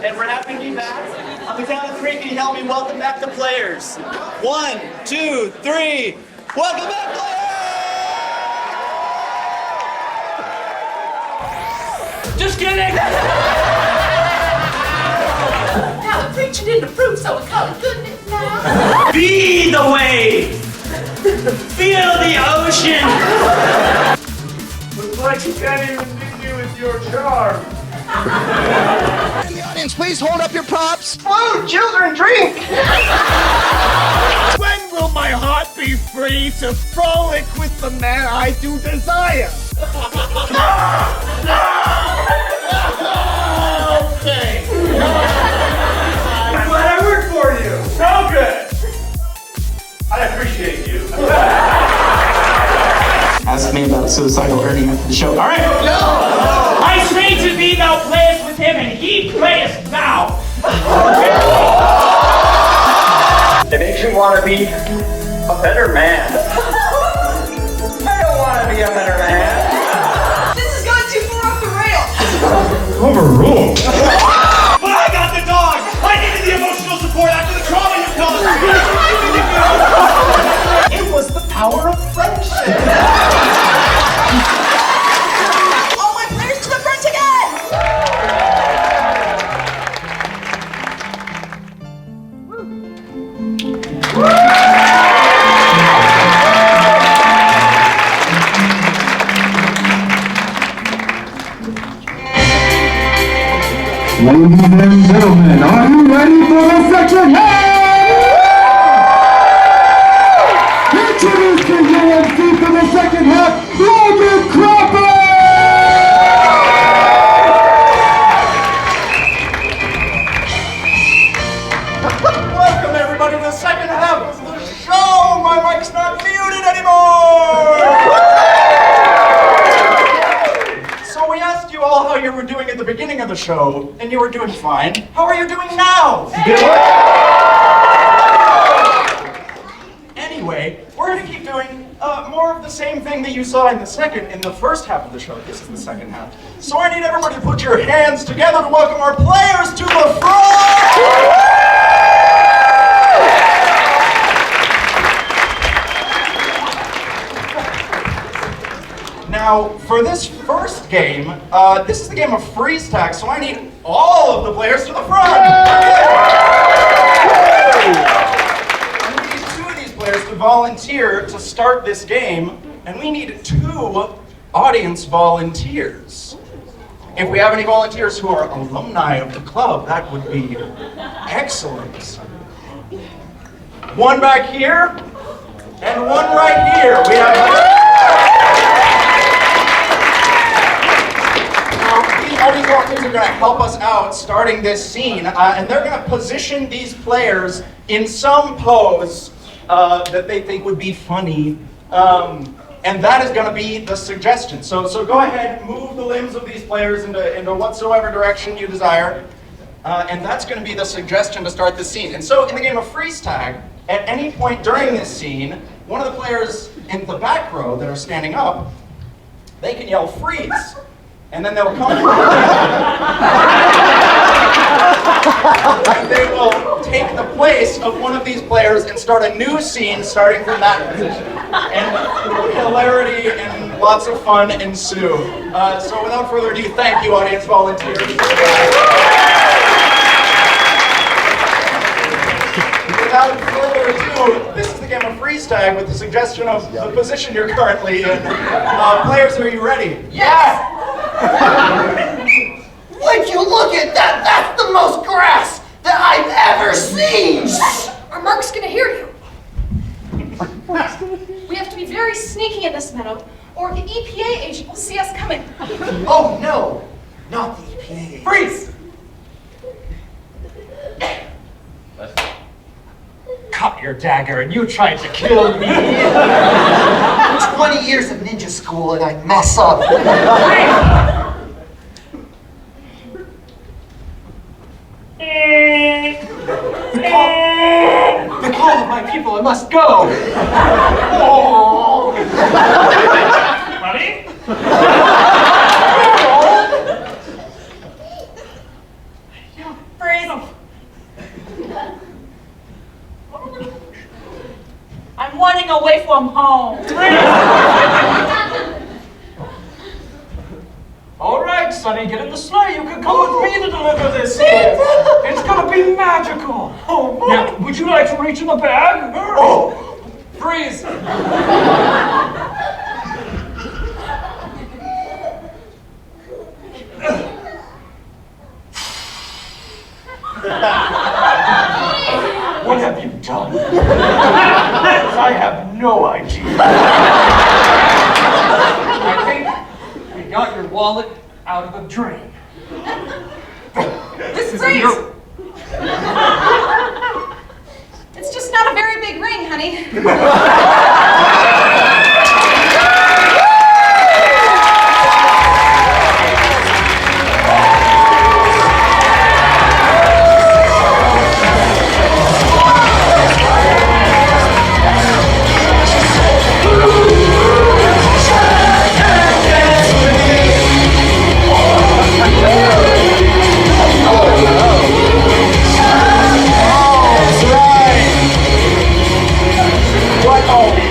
And we're happy to be back. On the count of 3, can you help me welcome back the players? 1, 2, 3. Welcome back, players! Just kidding! Now the preacher didn't approve, so we call it goodness now. Be the wave! Feel the ocean! Looks like you can't even beat you with your charm. In the audience, please hold up your props. Food, children, drink! When will my heart be free to frolic with the man I do desire? Okay. I'm glad I worked for you. So good. I appreciate you. Ask me about suicidal earning after the show. All right. No! I say to thee, thou playest with him, and he playest thou. It makes you want to be a better man. I don't want to be a better man. This is going too far off the rails. Overruled. But I got the dog! I needed the emotional support after the trauma you caused me! It was the power of friendship. All my players to the front again! Ladies and gentlemen, are you ready for the second half? Introducing your MC for the second half, Logan Cropper! Welcome, everybody, to the second half of the show. My mic's not muted anymore. So we asked you all how you were doing at the beginning of the show, and you were doing fine. How are you doing now? Anyway, we're going to keep doing more of the same thing that you saw in the first half of the show. This is the second half. So I need everybody to put your hands together to welcome our players to the front! Now, for this first game, this is the game of freeze tag, so I need all of the players to the front! I need 2 of these players to volunteer to start this game, and we need 2 audience volunteers. If we have any volunteers who are alumni of the club, that would be excellent. 1 back here, and 1 right here. We have... All these volunteers are going to help us out starting this scene, and they're going to position these players in some pose that they think would be funny, and that is going to be the suggestion. So go ahead, move the limbs of these players into whatsoever direction you desire, and that's going to be the suggestion to start this scene. And so in the game of freeze tag, at any point during this scene, one of the players in the back row that are standing up, they can yell freeze. And then they'll come and they will take the place of one of these players and start a new scene starting from that position. And hilarity and lots of fun ensue. So without further ado, thank you, audience volunteers. Without further ado, this is the game of freeze tag with the suggestion of the position you're currently in. Players, are you ready? Yes! Would you look at that? That's the most grass that I've ever seen! Or Mark's gonna hear you. We have to be very sneaky in this meadow, or the EPA agent will see us coming. Oh no, not the EPA. Freeze! Cut your dagger, and you tried to kill me. 20 years of ninja school and I mess up. The call of my people, I must go. Ready? Freeze! I'm running away from home. All right, Sonny, get in the sleigh. You can come with me to deliver this gift. It's gonna be magical. Oh, yeah. Would you like to reach in the bag? Oh, freeze. What have you done? I have no idea. I think we got your wallet out of the drain. This is your... It's just not a very big ring, honey.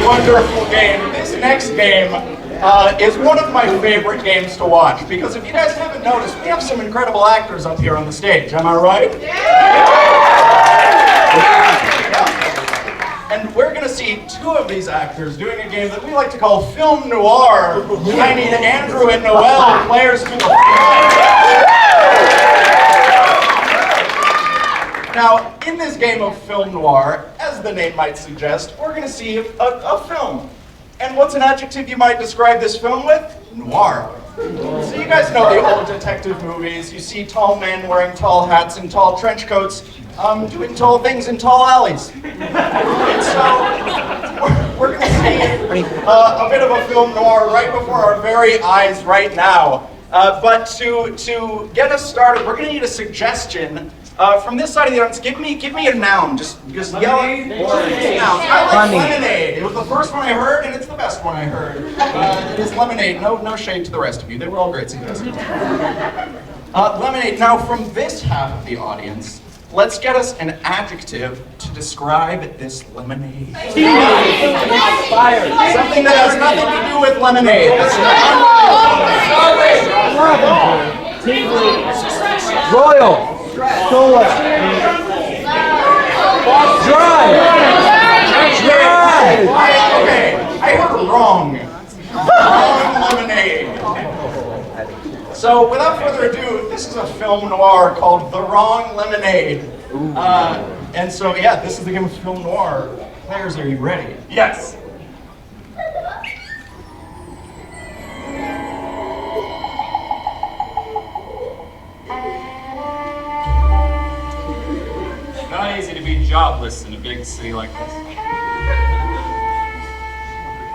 Wonderful game. This next game is one of my favorite games to watch because if you guys haven't noticed, we have some incredible actors up here on the stage. Am I right? Yeah. And we're going to see two of these actors doing a game that we like to call Film Noir. I need Andrew and Noelle, players to the front. Now, in this game of Film Noir, as the name might suggest, we're going to see a film. And what's an adjective you might describe this film with? Noir. So you guys know the old detective movies. You see tall men wearing tall hats and tall trench coats, doing tall things in tall alleys. And so, we're going to see a bit of a film noir right before our very eyes right now. But to get us started, we're going to need a suggestion. From this side of the audience, give me a noun. Just yell it. I like lemonade. It was the first one I heard, and it's the best one I heard. It is lemonade. No shade to the rest of you. They were all great suggestions. Lemonade. Now, from this half of the audience, let's get us an adjective to describe this lemonade. Something that has nothing to do with lemonade. Royal. Solar. Dry. Okay, I heard wrong. Wrong lemonade. So without further ado, this is a film noir called The Wrong Lemonade. And so yeah, this is the game of Film Noir. Players, are you ready? Yes. Not easy to be jobless in a big city like this. A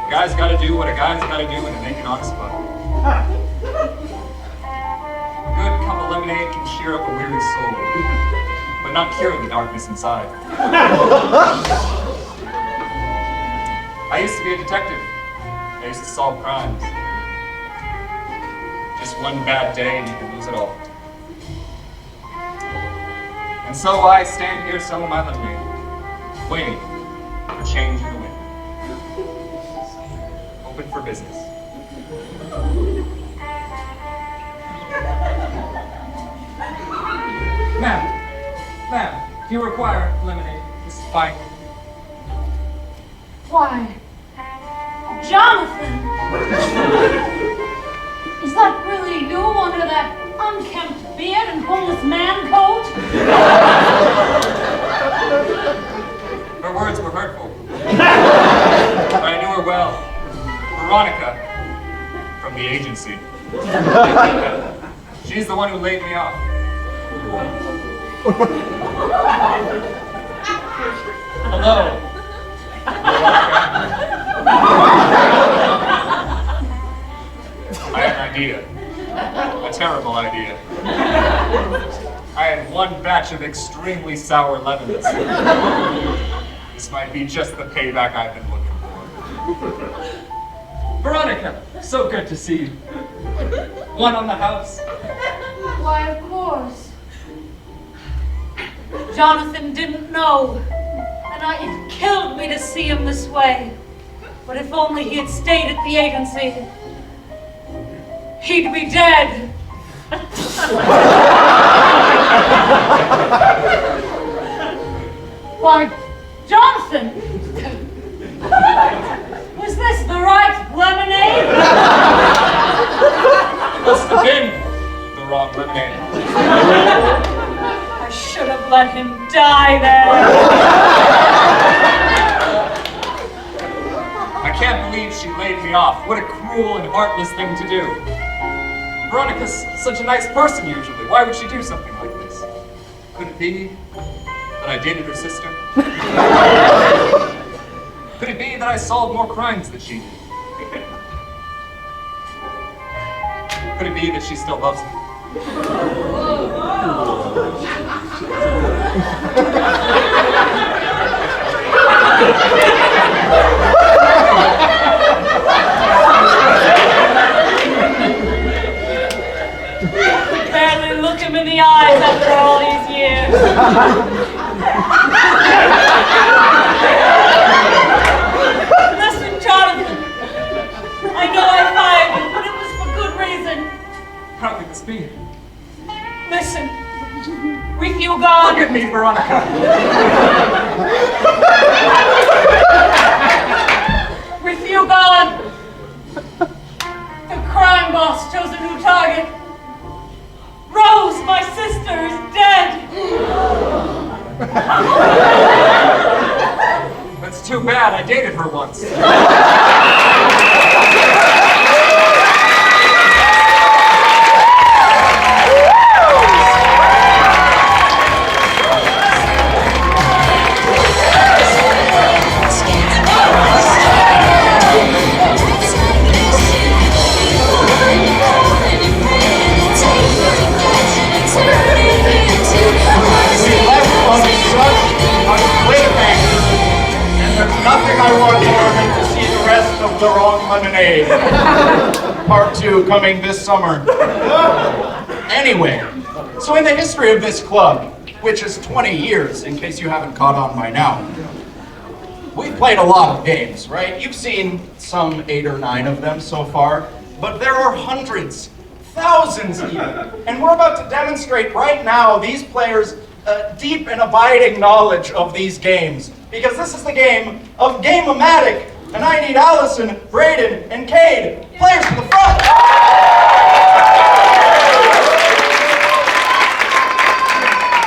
guy's gotta do what a guy's gotta do in a naked honest butt. A good cup of lemonade can cheer up a weary soul, but not cure the darkness inside. I used to be a detective. I used to solve crimes. Just one bad day and you can lose it all. And so I stand here selling my lemonade, waiting for change in the wind. Open for business. Ma'am, do you require lemonade? This is fine. Why, Jonathan! Is that really you under that unkempt beard and homeless man coat? Her words were hurtful. But I knew her well. Veronica, from the agency. She's the one who laid me off. Hello. I had an idea. A terrible idea. I had one batch of extremely sour lemons. This might be just the payback I've been looking for. Veronica, so good to see you. One on the house? Why, of course. Jonathan didn't know, and it killed me to see him this way. But if only he had stayed at the agency, he'd be dead. Why, Jonathan, was this the right lemonade? Must have been the wrong lemonade. I should have let him die there. I can't believe she laid me off. What a cruel and heartless thing to do. Veronica's such a nice person usually. Why would she do something like this? Could it be that I dated her sister? Could it be that I solved more crimes than she did? Could it be that she still loves me? Barely look him in the eyes after all these years. Listen, Jonathan. I know I fired you, but it was for good reason. How could this be? Listen, with you gone. Look at me, Veronica. With you gone, the crime boss chose a new target. Rose, my sister, is dead. That's too bad. I dated her once. Nothing I want more than to see the rest of The Wrong Lemonade. Part 2 coming this summer. Anyway, so in the history of this club, which is 20 years, in case you haven't caught on by now, we've played a lot of games, right? You've seen some 8 or 9 of them so far, but there are hundreds, thousands even. And we're about to demonstrate right now these players' deep and abiding knowledge of these games. Because this is the game of Game-O-Matic, and I need Allison, Braden, and Kade, players to the front!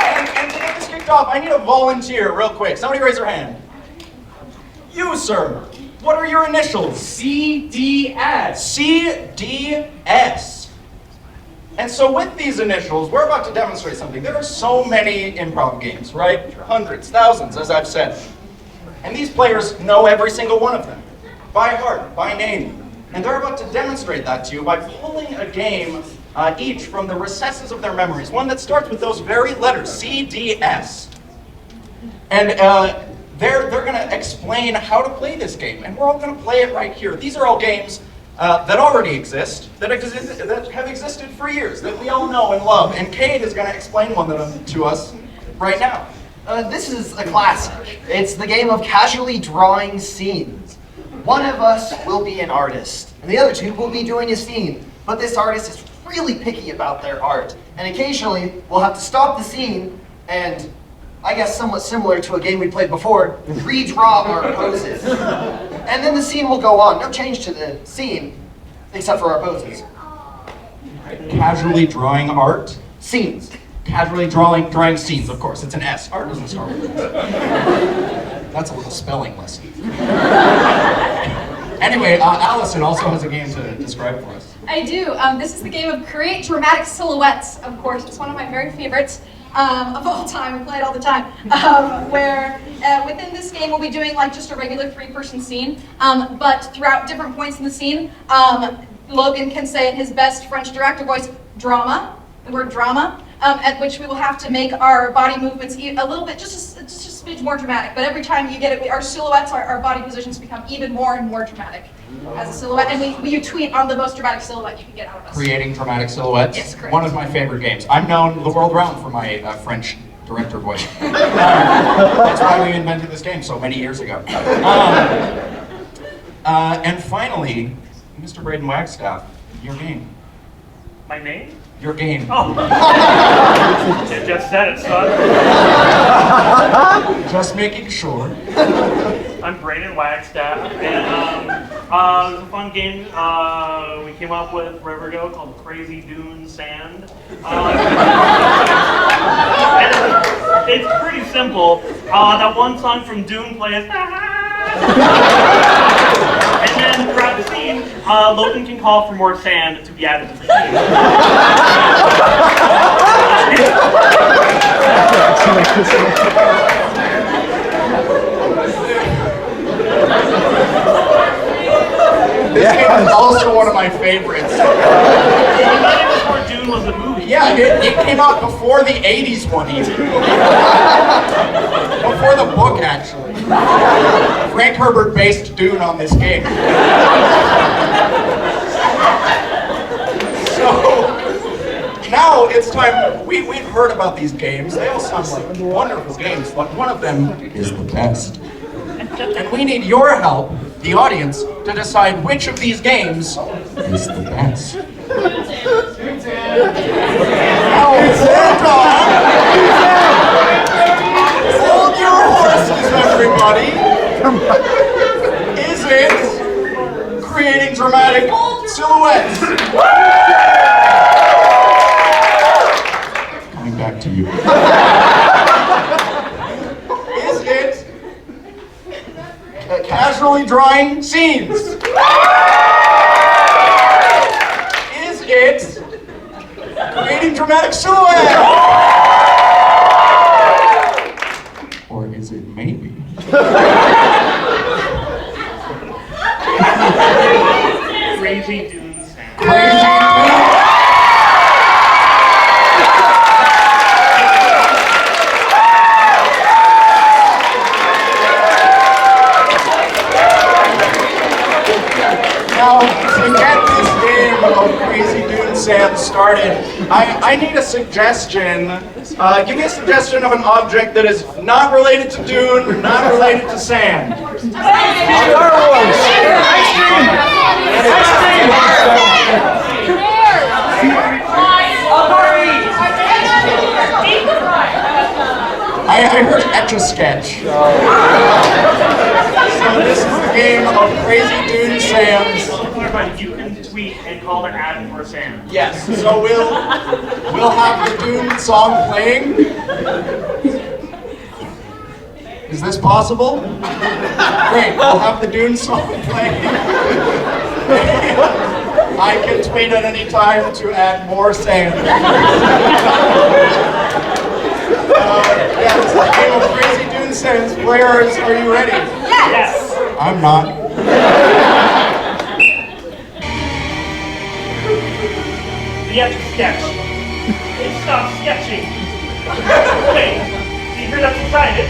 And to get this kicked off, I need a volunteer real quick. Somebody raise their hand. You, sir. What are your initials? CDS. CDS. And so with these initials, we're about to demonstrate something. There are so many improv games, right? Hundreds, thousands, as I've said. And these players know every single one of them, by heart, by name. And they're about to demonstrate that to you by pulling a game each from the recesses of their memories. One that starts with those very letters, CDS. And they're going to explain how to play this game. And we're all going to play it right here. These are all games that already exist, that have existed for years, that we all know and love. And Kade is going to explain one of them to us right now. This is a classic. It's the game of casually drawing scenes. One of us will be an artist, and the other two will be doing a scene. But this artist is really picky about their art, and occasionally we'll have to stop the scene and, I guess somewhat similar to a game we played before, redraw our poses. And then the scene will go on. No change to the scene, except for our poses. Casually drawing art? Scenes. Casually drawing scenes, of course. It's an S. Art doesn't start with it. That's a little spelling lesson. Anyway, Allison also has a game to describe for us. I do. This is the game of Create Dramatic Silhouettes, of course. It's one of my very favorites of all time. We play it all the time. Where within this game we'll be doing like just a regular 3-person scene, but throughout different points in the scene, Logan can say in his best French director voice, drama, the word drama, at which we will have to make our body movements a little bit, just a smidge more dramatic. But every time you get it, our silhouettes, our body positions become even more and more dramatic as a silhouette. And you tweet on the most dramatic silhouette you can get out of us. Creating dramatic silhouettes? Yes, correct. One of my favorite games. I'm known the world around for my French director voice. That's why we invented this game so many years ago. And finally, Mr. Braden Wagstaff, your game. My name? Your game. Oh. You just said it, son. Just making sure. I'm Braden Wagstaff, and it was a fun game we came up with forever ago called Crazy Dune Sand. And it's pretty simple. That one song from Dune plays, and then throughout the scene, Logan can call for more sand to be added to the scene. This game is also one of my favorites. Before Dune was a movie. Yeah, it came out before the 80s one even. Before the book, actually. Frank Herbert based Dune on this game. So, now it's time, we've heard about these games. They all sound like wonderful games, but one of them is the best. And we need your help, the audience, to decide which of these games is the best. Hold your horses, everybody. Is it creating dramatic silhouettes? Coming back to you. Is it casually drawing scenes? Is it creating dramatic silhouettes? Or is it maybe? Crazy Dune Sand. Crazy Dune. Now, to get this game of Crazy Dune Sand started, I need a suggestion. Give me a suggestion of an object that is not related to Dune, not related to sand. Star Wars! I heard Etch-a-Sketch. So this is the game of Crazy Dune Sands. You can tweet and call their ad for sand. Yes, so we'll have the Dune song playing. Is this possible? Great, we'll have the Dune song playing. I can tweet at any time to add more sand. Yes, the game of Crazy Dune Sands. Players, are you ready? Yes. I'm not. The Etch-a-Sketch. Stop sketching. Wait, do you hear that excited?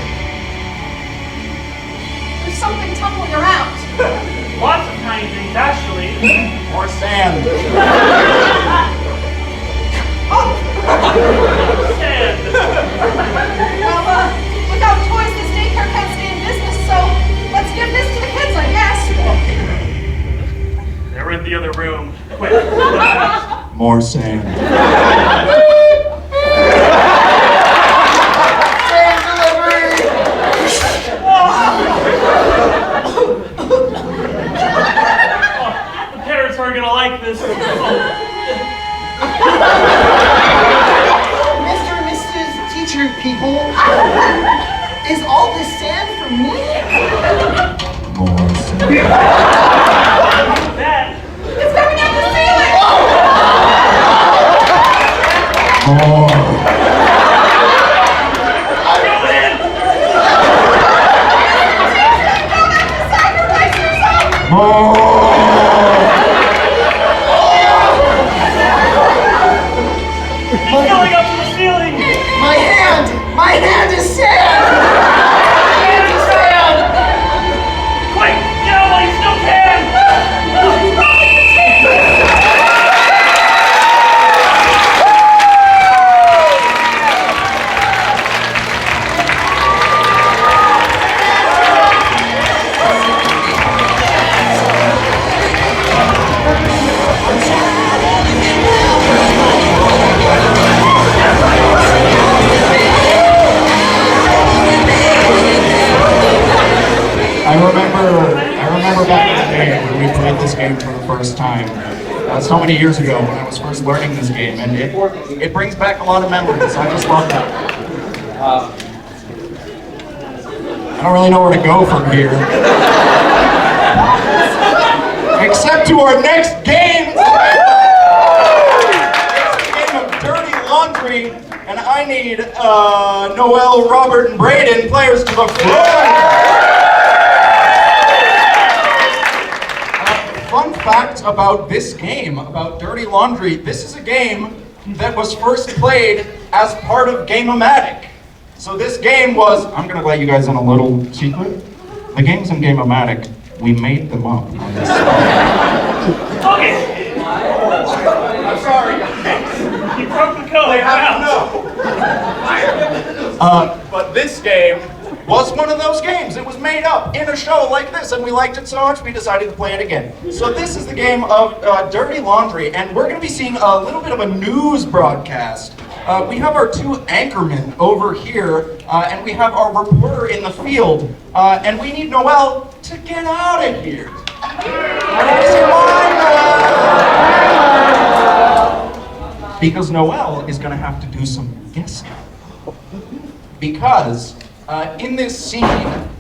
There's something tumbling around. Lots of tiny things, actually. More sand. Sand. Well, without toys, this daycare can't stay in business, so let's give this to the kids, I guess. They're in the other room. Quick. More sand. Sand delivery! The parents aren't gonna like this. Mr. and Mrs. Teacher people, is all this sand for me? More sand. That. It's coming down the ceiling! More. Sacrifice yourself! It's going up to the ceiling. My hand! My hand is sand! My hand is sand! Quick, get out while you still can. this game for the first time so many years ago when I was first learning this game, and it brings back a lot of memories. I just love that. I don't really know where to go from here. Except to our next game! It's a game of Dirty Laundry, and I need Noelle, Robert, and Braden, players to the floor! Fun fact about this game, about Dirty Laundry, this is a game that was first played as part of Game-O-Matic. So this game was, I'm gonna let you guys in a little secret. The games in Game-O-Matic, we made them up on this spot. Okay. I'm sorry, guys. You broke the code. They have to know. But this game was one of those games. It was made up in a show like this, and we liked it so much we decided to play it again. So this is the game of Dirty Laundry, and we're going to be seeing a little bit of a news broadcast. We have our two anchormen over here, and we have our reporter in the field, and we need Noelle to get out of here. Because Noelle is going to have to do some guessing. Because in this scene,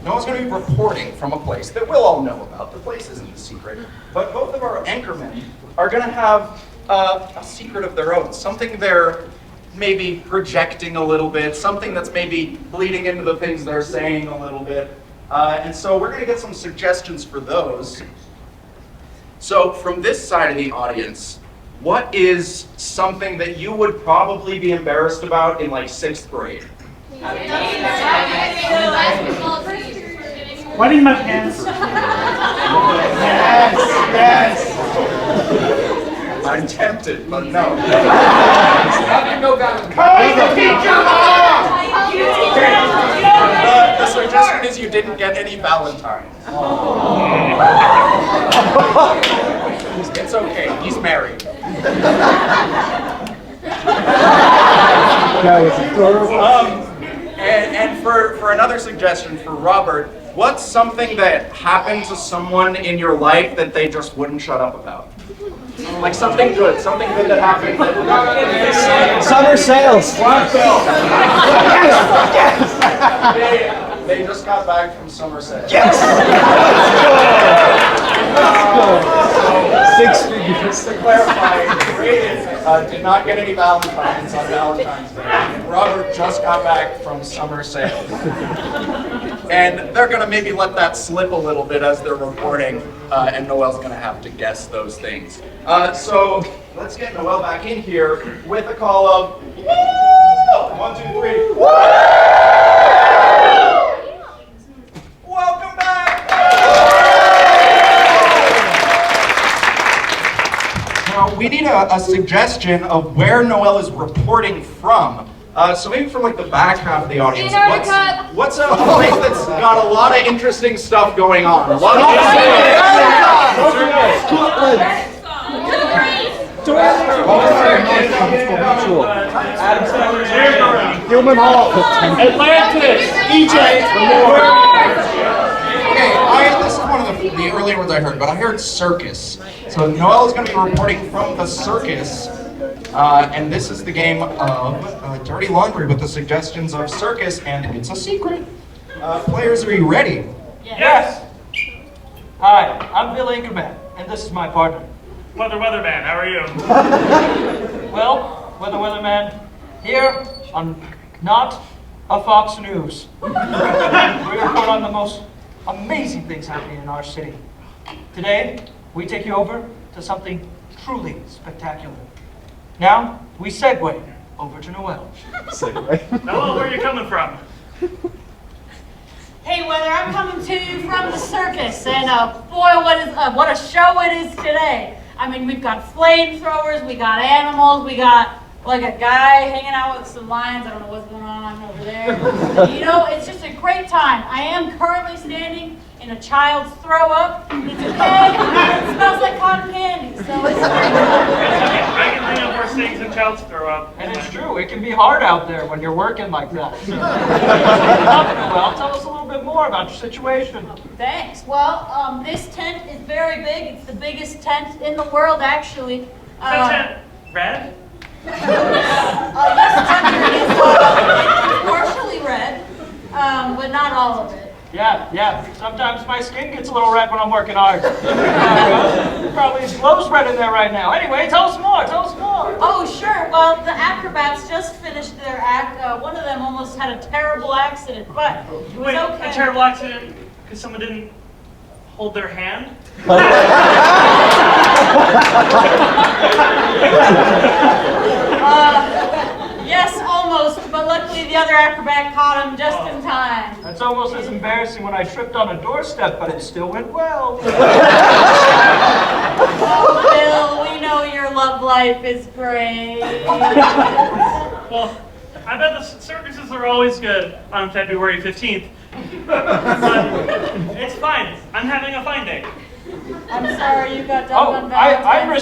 Noelle's going to be reporting from a place that we'll all know about. The place isn't a secret. But both of our anchormen are going to have a secret of their own. Something they're maybe projecting a little bit. Something that's maybe bleeding into the things they're saying a little bit. And so we're going to get some suggestions for those. So from this side of the audience, what is something that you would probably be embarrassed about in like 6th grade? Wetting my pants. Yes. I'm tempted, but no. The suggestion is you didn't get any Valentine. It's okay, he's married. And for another suggestion for Robert, what's something that happened to someone in your life that they just wouldn't shut up about? Like something good that happened. Summer sales. They just got back from summer sales. Yes. So, 6 figures. To clarify, Braden did not get any Valentines on Valentine's Day. Robert just got back from summer sales. And they're going to maybe let that slip a little bit as they're reporting, and Noelle's going to have to guess those things. So let's get Noelle back in here with a call of woo! 1, 2, 3. Woo! Welcome back! Now, we need a suggestion of where Noelle is reporting from. So maybe from like the back half of the audience. What's a place that's got a lot of interesting stuff going on? A lot of Human Hall. Atlantis. Egypt. Okay, this is one of the earlier ones I heard, but I heard circus. So Noelle is going to be reporting from the circus, and this is the game of Dirty Laundry with the suggestions of circus, and it's a secret. Players, are you ready? Yes. Hi, I'm Bill Anchorman, and this is my partner. Weatherman, how are you? Well, Weatherman, here on Not a Fox News. We report on the most amazing things happening in our city. Today, we take you over to something truly spectacular. Now, we segue over to Noelle. Noelle, where are you coming from? Hey, Weather, I'm coming to you from the circus, and boy, what a show it is today. I mean, we've got flamethrowers, we got animals, we got like a guy hanging out with some lions. I don't know what's going on over there. You know, it's just a great time. I am currently standing in a child's throw up. It's a keg, and it smells like cotton candy, so it's great. I can think of worse things than child's throw up. And it's true, it can be hard out there when you're working like that. So, Noelle, tell us a little bit bit more about your situation. Thanks. Well, this tent is very big. It's the biggest tent in the world, actually. Is that tent red? This tent is partially red, but not all of it. Yeah. Sometimes my skin gets a little red when I'm working hard. Probably glows red in there right now. Anyway, tell us more. Oh, sure. Well, the acrobats just finished their act. One of them almost had a terrible accident, but it was Wait, okay. a terrible accident because someone didn't hold their hand? Yes, almost, but luckily the other acrobat caught him just in time. That's almost as embarrassing when I tripped on a doorstep, but it still went well. Oh, Bill, we know your love life is great. Well, I bet the circuses are always good on February 15th. But it's fine. I'm having a fine day. I'm sorry you got dumped on I'm Valentine's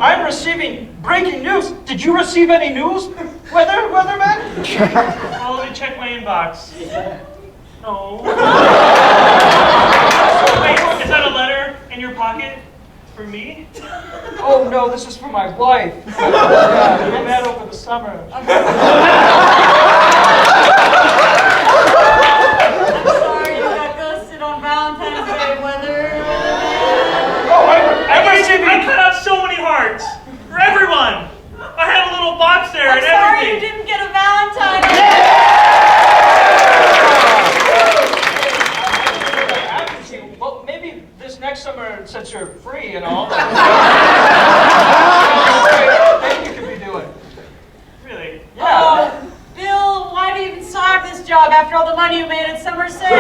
I'm receiving breaking news. Did you receive any news, weatherman? Oh, let me check my inbox. No. Wait, is that a letter in your pocket for me? Oh no, this is for my wife. Yeah, we met over the summer. I'm sorry you got ghosted on Valentine's Day, weather. Oh, I'm receiving. I cut out so many hearts for everyone. I had a little box there I'm and sorry everything. you didn't get a Valentine. Well, maybe this next summer, since you're free and all, maybe you could be doing. Really? Yeah. Bill, why do you even start this job after all the money you made at summer sale?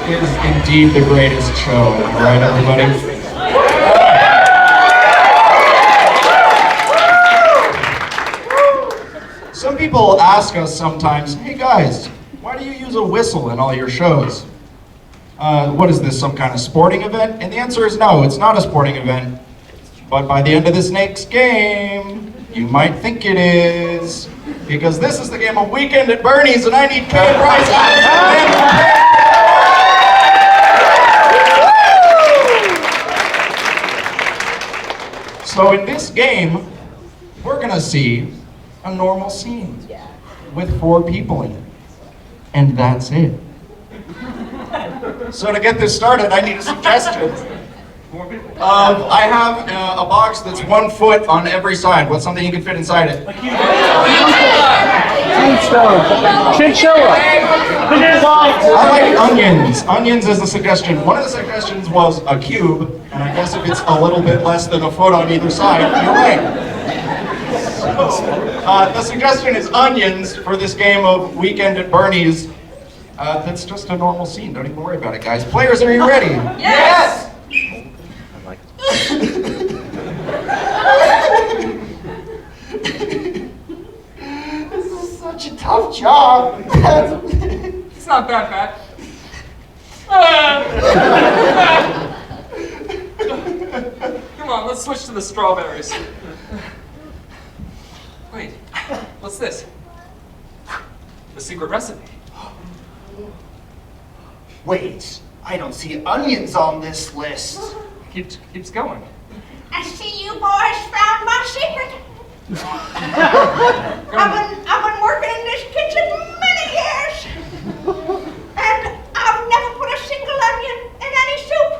This is indeed the greatest show. All right, everybody? Some people ask us sometimes, hey guys, why do you use a whistle in all your shows? What is this, some kind of sporting event? And the answer is no, it's not a sporting event. But by the end of this next game, you might think it is. Because this is the game of Weekend at Bernie's, and I need Kade, Bryce Eggers. So in this game, we're gonna see a normal scene with 4 people in it. And that's it. So to get this started, I need a suggestion. I have a box that's 1 foot on every side. What's something you can fit inside it? Chinchilla. I like onions. Onions is a suggestion. One of the suggestions was a cube, and I guess if it's a little bit less than a foot on either side, you're right. So, the suggestion is onions for this game of Weekend at Bernie's. That's just a normal scene. Don't even worry about it, guys. Players, are you ready? Yes! This is such a tough job. It's not that bad. Come on, let's switch to the strawberries. Wait, what's this? The secret recipe. Wait, I don't see onions on this list. Keeps going. I see you boys found my secret. I've been working in this kitchen many years, and I've never put a single onion in any soup.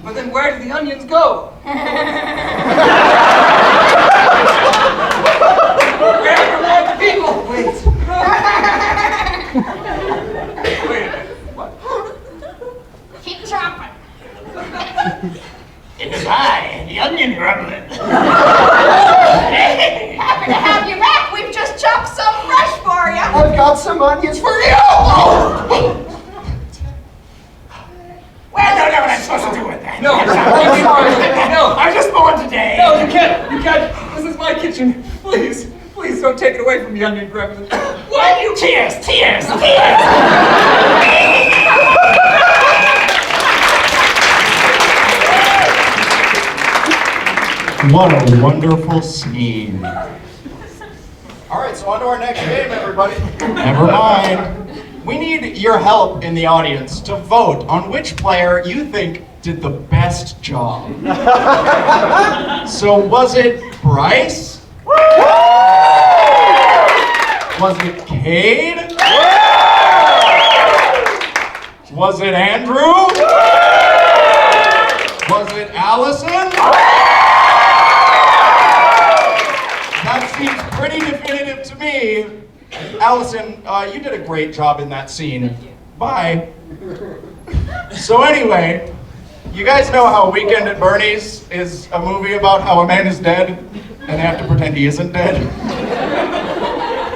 But then where do the onions go? Where are all the people? Wait. Wait a minute. What? Keep chopping. It is I, the onion gremlin. Happy to have you back. We've just chopped some fresh for you. I've got some onions for you. Oh. I'm sorry. No, I was just born today. No, you can't. This is my kitchen. Please don't take it away from me, onion gremlin. Why you? Tears. What a wonderful scene. All right, so on to our next game, everybody. Never mind. We need your help in the audience to vote on which player you think did the best job. So was it Bryce? Was it Kade? Was it Andrew? Was it Allison? That seems pretty definitive to me. Allison, you did a great job in that scene. Bye. So anyway, you guys know how Weekend at Bernie's is a movie about how a man is dead and they have to pretend he isn't dead?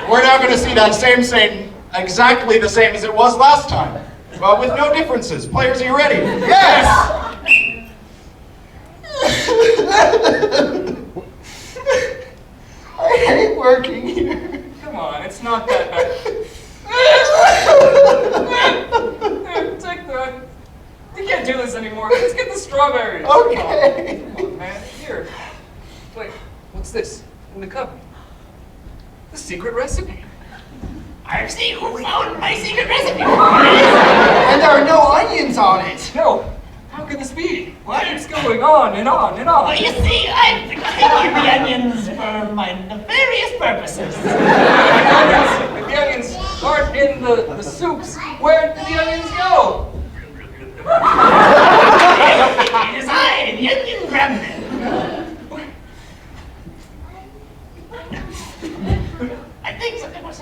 We're now going to see that same scene, exactly the same as it was last time. Well, with no differences. Players, are you ready? Yes! I hate working here. Come on, it's not that bad. Take that. You can't do this anymore. Let's get the strawberries. Okay. Come on, man. Here. Wait, what's this in the cup? The secret recipe. I've seen who found my secret recipe. And there are no onions on it. No. How can this be? What is going on and on and on? Well, you see, I'm taking the onions for my nefarious purposes. If the onions aren't in the soups, where did the onions go? It is I, the onion gremlin. I think something was...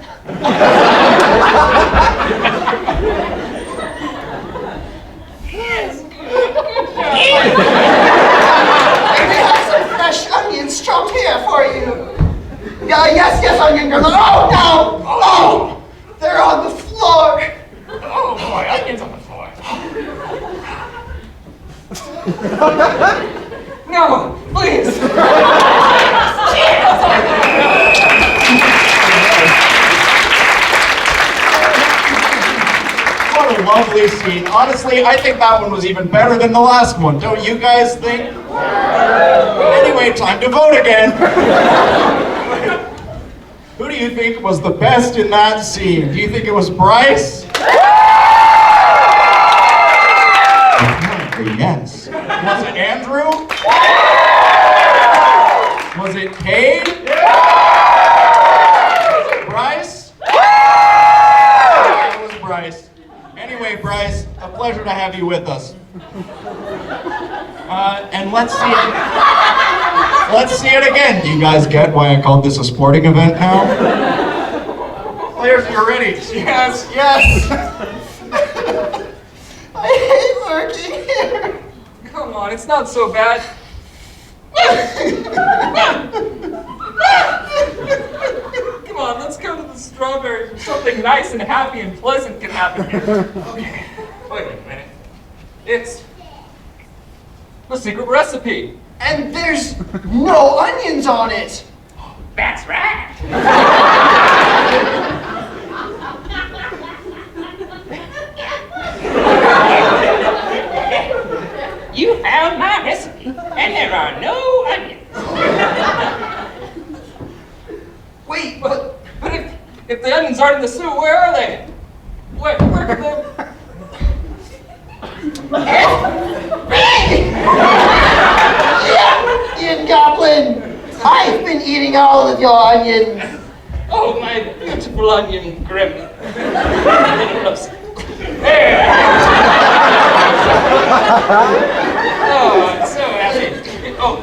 Yes. We have some fresh onions chopped here for you. Yes, onion gremlin. Oh, no! Oh! They're on the floor. Oh boy, onions on the floor. No, please. What a lovely scene. Honestly, I think that one was even better than the last one. Don't you guys think? Anyway, time to vote again. Who do you think was the best in that scene? Do you think it was Bryce? Apparently, yes. Was it Andrew? Was it Kade? Was it Bryce? Yeah, it was Bryce. Anyway, Bryce, a pleasure to have you with us. And let's see it. Let's see it again. Do you guys get why I called this a sporting event now? Players, are you ready? Yes. I hate working here. Come on, it's not so bad. Come on, let's go to the strawberries where something nice and happy and pleasant can happen here. Okay, wait a minute. It's the secret recipe. And there's no onions on it. That's right. You found my recipe, and there are no onions. Wait, But if the onions aren't in the soup, where are they? Where could they? Ian Goblin, I've been eating all of your onions. Oh, my beautiful onion gremlin. There. Oh, I'm so happy. Oh.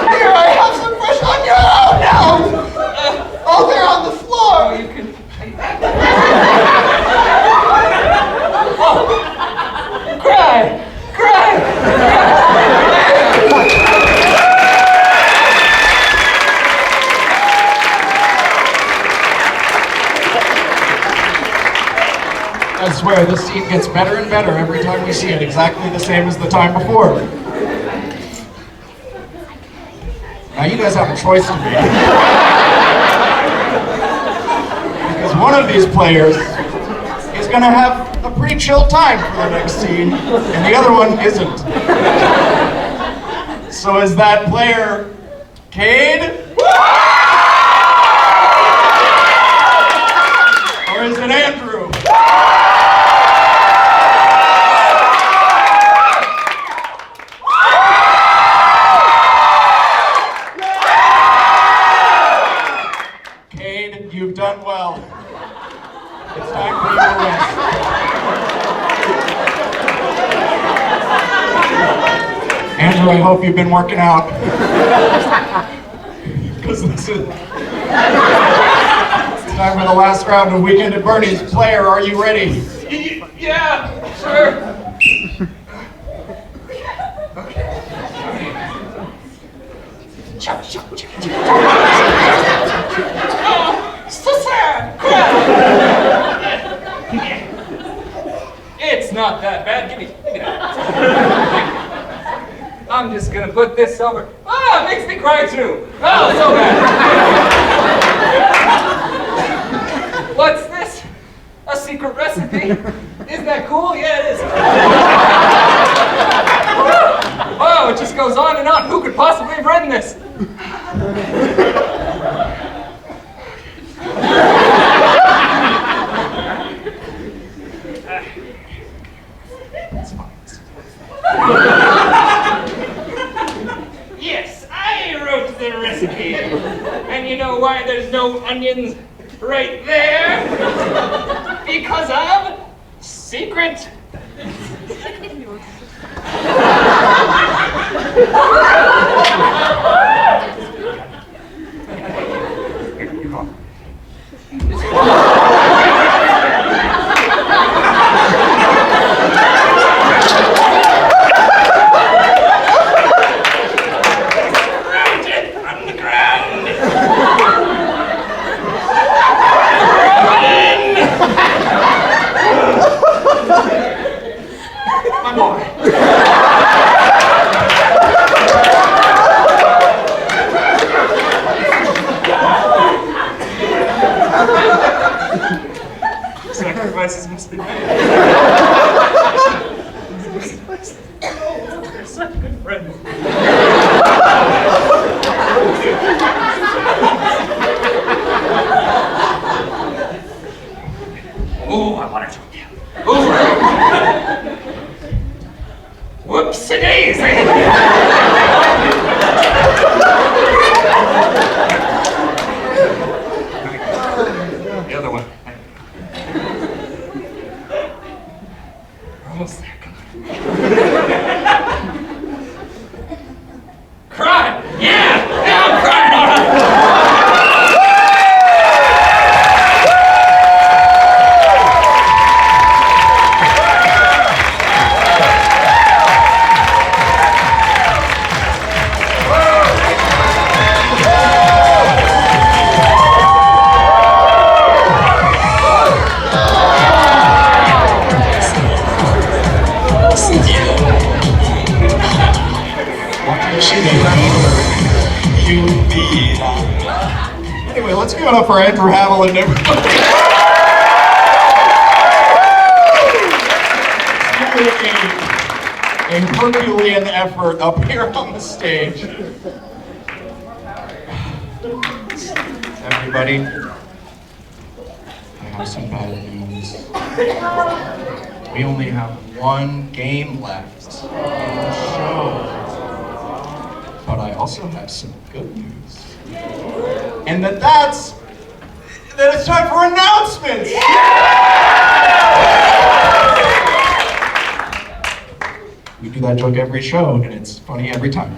Here, I have some fresh onions. Oh, no! Oh, they're on the floor. You can... Cry! I swear, this scene gets better and better every time we see it, exactly the same as the time before. Now you guys have a choice to make. Because one of these players is gonna have a pretty chill time for the next scene, and the other one isn't. So is that player Kade? Or is it Andrew? Kade, you've done well. It's time for you to rest. Andrew, I hope you've been working out. Because this is... It's time for the last round of Weekend at Bernie's. Player, are you ready? Yeah, sure. Oh, so sad. It's not that bad. Give me that. I'm just gonna put this over. Ah, it makes me cry too. Oh, so bad. What's this? A secret recipe? Isn't that cool? Yeah, it is. Oh, it just goes on and on. Who could possibly have written this? Yes, I wrote the recipe. And you know why there's no onions right there? Because I'm secret. Sacrifices must be made. They're such good friends. Oh, I want to talk to you. Oh. Whoopsie-daisy. The other one. We're almost there. Come on. Cry. Yeah, I'm crying. All right. Anyway, let's give it up for Andrew Haviland, everybody. A Herculean effort up here on the stage. Everybody, I have some bad news. We only have one game left in the show. But I also have some good news. And that it's time for announcements! We do that joke every show, and it's funny every time.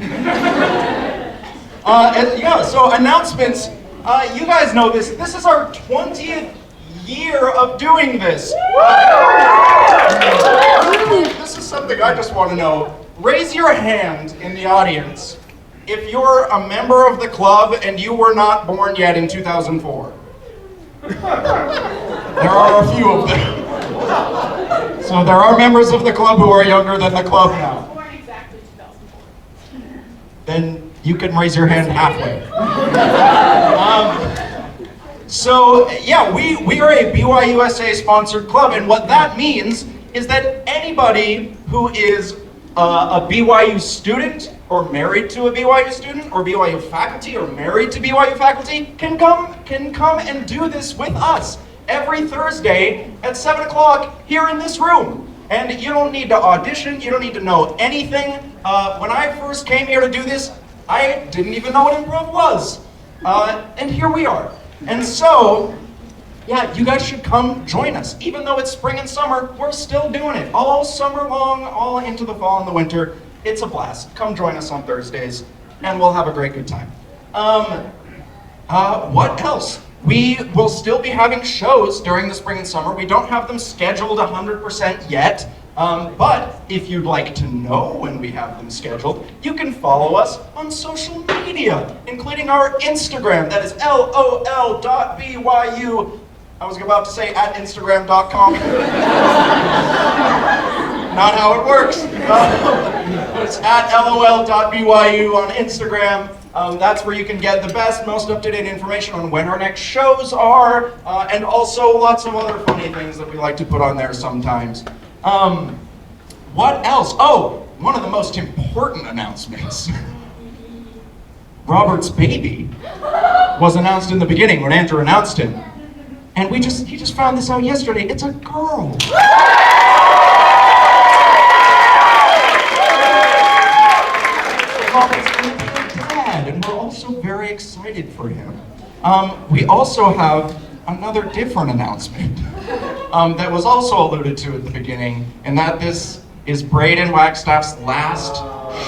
So announcements. You guys know this. This is our 20th year of doing this. This is something I just want to know. Raise your hand in the audience if you're a member of the club and you were not born yet in 2004. There are a few of them. So there are members of the club who are younger than the club now. Born exactly 2004. Then you can raise your hand halfway. So yeah, we are a BYUSA sponsored club, and what that means is that anybody who is a BYU student or married to a BYU student or BYU faculty or married to BYU faculty can come and do this with us every Thursday at 7 o'clock here in this room. And you don't need to audition, you don't need to know anything. When I first came here to do this, I didn't even know what improv was. And here we are. And so, yeah, you guys should come join us. Even though it's spring and summer, we're still doing it. All summer long, all into the fall and the winter. It's a blast. Come join us on Thursdays, and we'll have a great good time. What else? We will still be having shows during the spring and summer. We don't have them scheduled 100% yet, but if you'd like to know when we have them scheduled, you can follow us on social media, including our Instagram. That is lol.byu. I was about to say at Instagram.com. Not how it works. It's at lol.byu on Instagram. That's where you can get the best, most up-to-date information on when our next shows are, and also lots of other funny things that we like to put on there sometimes. What else? Oh, one of the most important announcements. Robert's baby was announced in the beginning when Andrew announced him. And he just found this out yesterday. It's a girl. Robert's gonna be a dad, and we're also very excited for him. We also have another different announcement that was also alluded to at the beginning, and that this is Braden Wagstaff's last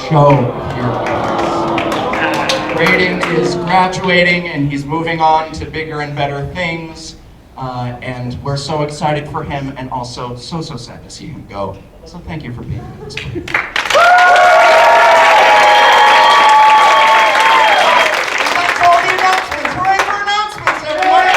show here with us. Braden is graduating, and he's moving on to bigger and better things. And we're so excited for him, and also so sad to see him go. So thank you for being with us. That's all the announcements. Hooray for announcements, everybody!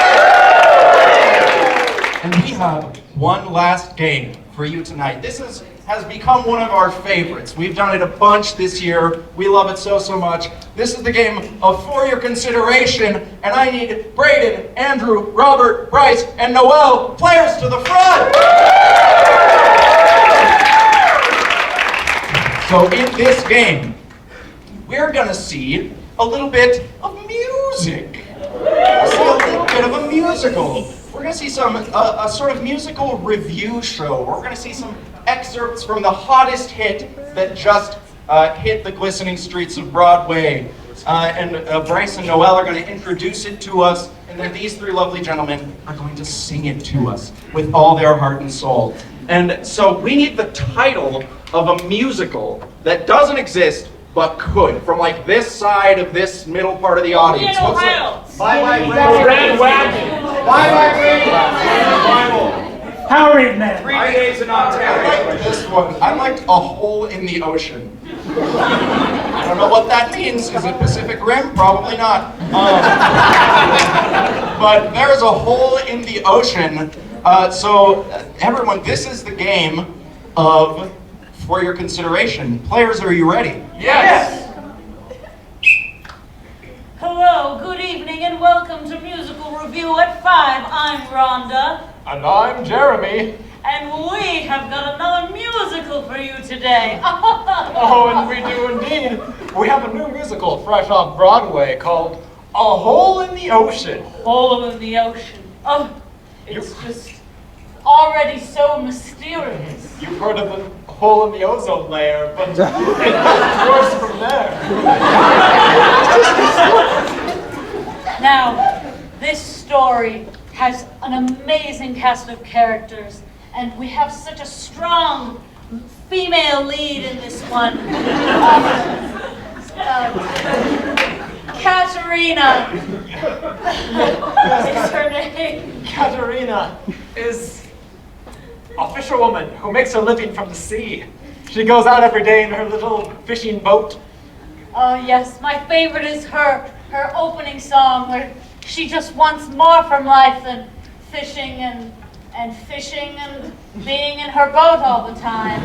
And we have one last game for you tonight. This has become one of our favorites. We've done it a bunch this year. We love it so much. This is the game of For Your Consideration, and I need Braden, Andrew, Robert, Bryce, and Noelle, players to the front! So in this game, we're gonna see a little bit of music. We'll see a little bit of a musical. We're gonna see a sort of musical review show. We're gonna see some excerpts from the hottest hit that just hit the glistening streets of Broadway. And Bryce and Noelle are going to introduce it to us, and then these three lovely gentlemen are going to sing it to us with all their heart and soul. And so we need the title of a musical that doesn't exist but could, from like this side of this middle part of the audience. Bye Bye, Red Wagon. Bye, Powerade Man. 3 days in I Ontario. like this one. I like A Hole in the Ocean. I don't know what that means. Is it Pacific Rim? Probably not. But there's a hole in the ocean. So everyone, this is the game of For Your Consideration. Players, are you ready? Yes! Hello, good evening, and welcome to Musical Review at 5. I'm Rhonda. And I'm Jeremy. And we have got another musical for you today. Oh, and we do indeed. We have a new musical fresh off Broadway called A Hole in the Ocean. Hole in the ocean. Oh, it's just already so mysterious. You've heard of the hole in the ozone layer, but it gets worse from there. Now, this story has an amazing cast of characters, and we have such a strong female lead in this one. Katerina is her name. Katerina is a fisherwoman who makes her living from the sea. She goes out every day in her little fishing boat. Oh yes, my favorite is her opening song where she just wants more from life than fishing and and fishing and being in her boat all the time.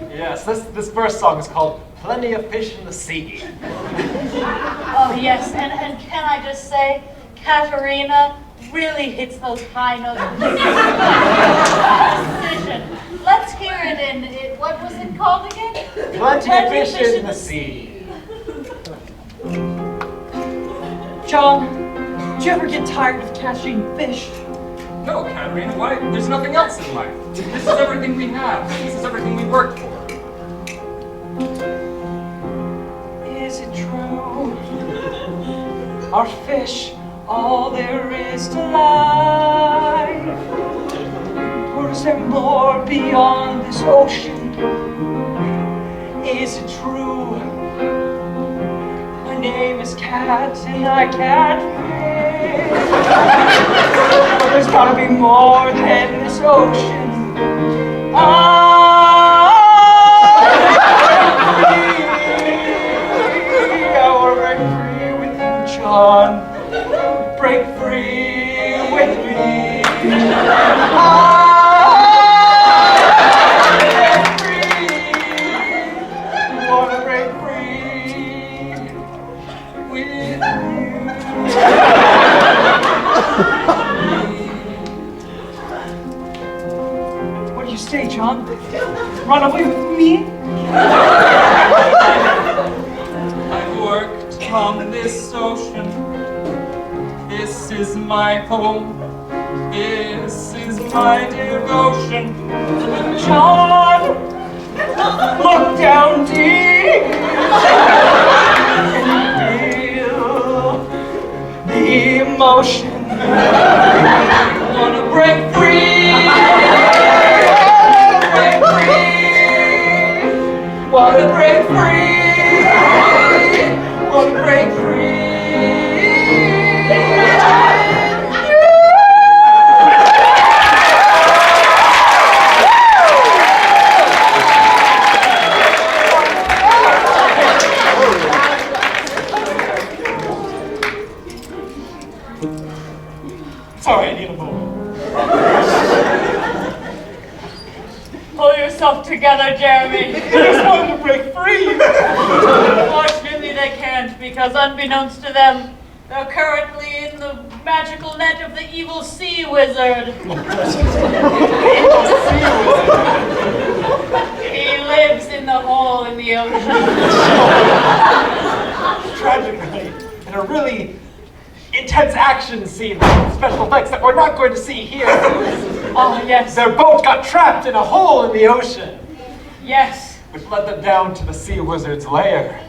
Yes, this first song is called Plenty of Fish in the Sea. Oh yes, and can I just say, Katerina really hits those high notes. Precision. Let's hear it in, what was it called again? Plenty of Fish in the Sea. John, do you ever get tired of catching fish? No, Katerina, why? There's nothing else in life. This is everything we have. This is everything we work for. Is it true? Are fish all there is to life? Or is there more beyond this ocean? Is it true? My name is Cat and I catch fish. But there's gotta be more than this ocean. I wanna break free with you, John. Break free with me. Wanna break free with you. What do you say, John? Run away with me? I've worked on this ocean. This is my home. This is my devotion. John, look down deep and feel the emotion. Wanna break free. Wanna break free. Wanna break free. Sorry, I need a moment. Pull yourself together, Jeremy. I just wanted to break free. Unfortunately, they can't, because unbeknownst to them, they're currently in the magical net of the evil sea wizard. He lives in the hole in the ocean. Tragically, in a really intense action scene with special effects that we're not going to see here. Oh, yes. Their boat got trapped in a hole in the ocean, Yes. which led them down to the sea wizard's lair.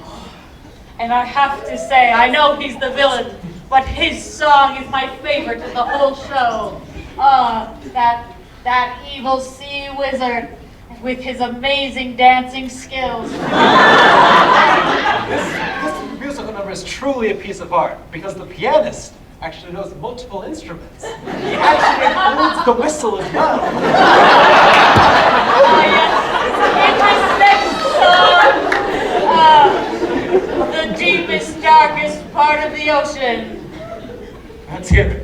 And I have to say, I know he's the villain, but his song is my favorite of the whole show. That evil sea wizard with his amazing dancing skills. This musical number is truly a piece of art because the pianist actually knows multiple instruments. He actually includes the whistle as well. Yes. In this next song, the deepest, darkest part of the ocean. Let's hear it.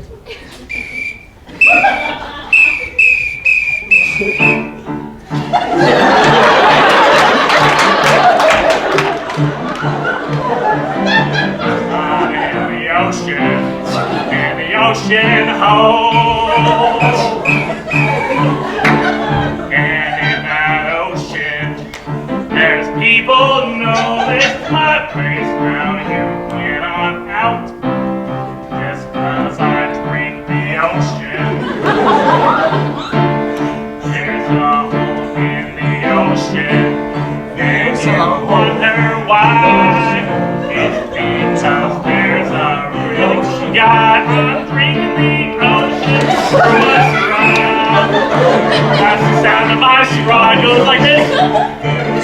Ocean home. And in that ocean, there's people know it's my place. Now you get on out, just 'cause I drink the ocean. There's a hole in the ocean, and you wonder why. It's because there's a rich guy drinking the ocean. What's wrong? That's the sound of my straw. It goes like this.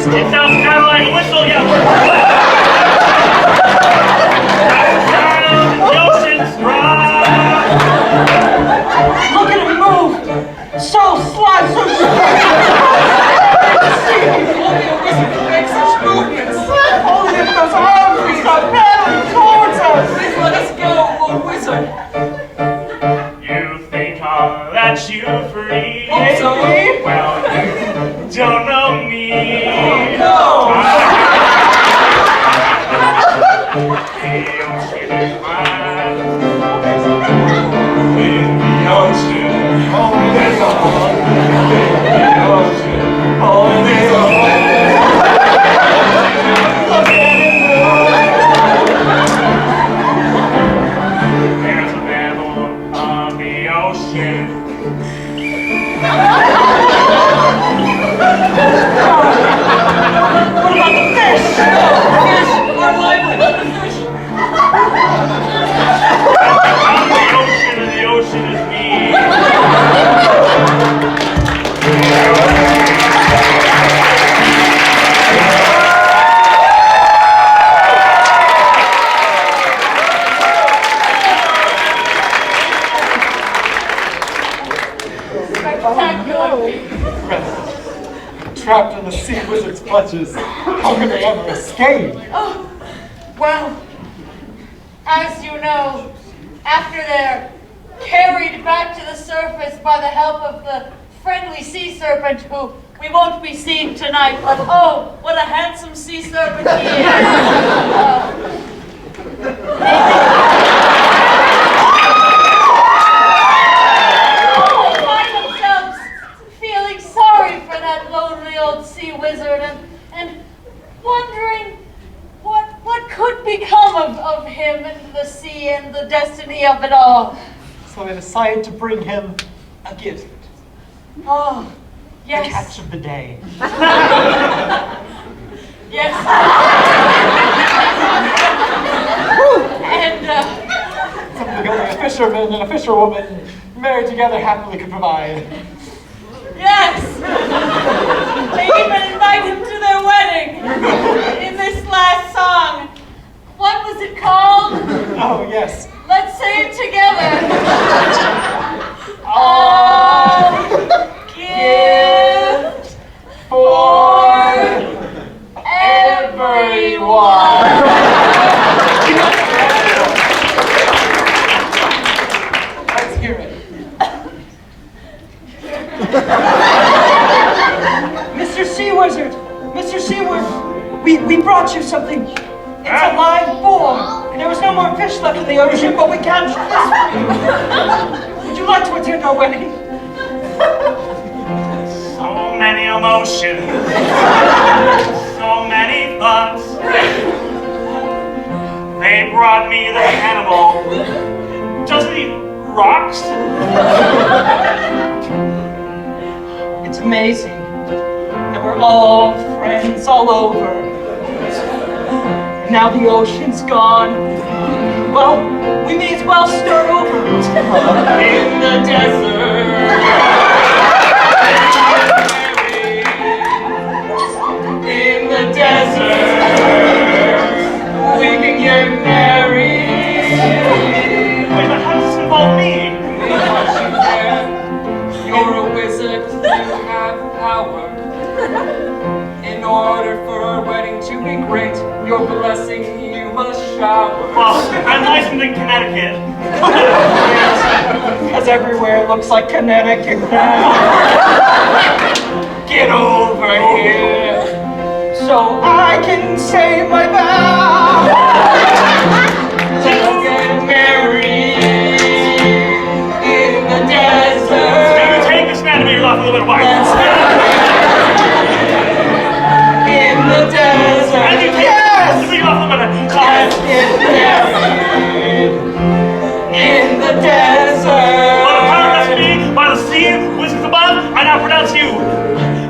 It sounds kind of like a whistle, yeah. That's the sound of the ocean straw. Look at him move! So sly, so only a wizard can make such movements. Only if those arms are paddling towards us. Please let us go, Lord Wizard. You think all that set you free. So, Well, you don't know me. no. The ocean is mine. In the ocean, oh, there's a hole. In the ocean, oh, there's a hole. There's a devil on the ocean. What about the fish? Fish are lively. Fish. I'm the ocean and the ocean is me. Trapped in the sea wizard's clutches. How can they ever escape? Oh, well, as you know, after they're carried back to the surface by the help of the friendly sea serpent who we won't be seeing tonight, but oh, what a handsome sea serpent he is. They find themselves feeling sorry for that lonely old sea wizard and wondering what could become of him and the sea and the destiny of it all. So they decided to bring him a gift. Oh, The yes. catch of the day. Yes. And Something only a fisherman and a fisherwoman married together happily could provide. yes. They even invite him to their wedding in this last song. What was it called? Oh, yes. Let's say it together. Gift for everyone. Let's hear it. Mr. Sea Wizard! Mr. Sea Wizard! We brought you something. It's a live bull. And there was no more fish left in the ocean, but we captured this for you. Would you like to attend our wedding? So many emotions, so many thoughts. They brought me the animal. Doesn't eat rocks. It's amazing that we're all friends all over. Now the ocean's gone. Well, we may as well start over. In the desert. In the desert. We can get married. Wait, but how does this involve me? Because you can. You're a wizard. You have power. In order for our wedding to be great, your blessing you must shower. Well, I'm licensed in Connecticut. Because everywhere looks like Connecticut now. Get over here so I can say my vow. Let's get married in the desert. Never take this man to be your lawful little wife. In the desert. And you take this to be your lawful woman. Let's get married in the desert. By the power vested in me, by the sea, wizards above, I now pronounce you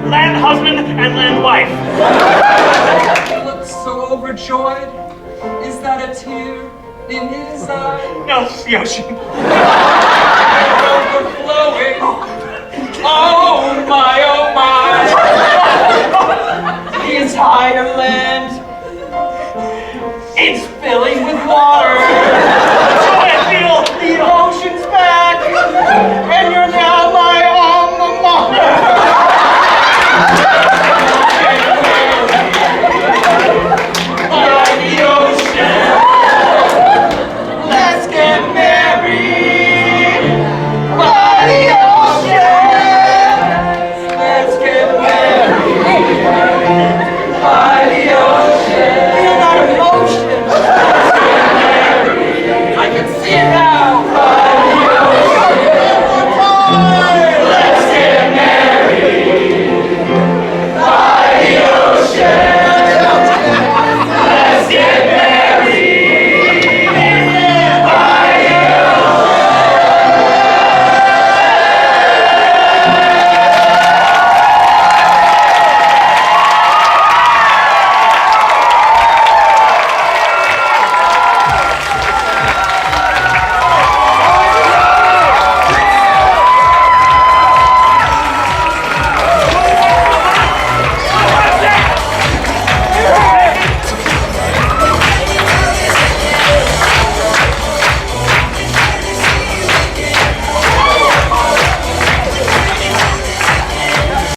land husband and land wife. He looks so overjoyed. Is that a tear in his eye? No, it's the ocean.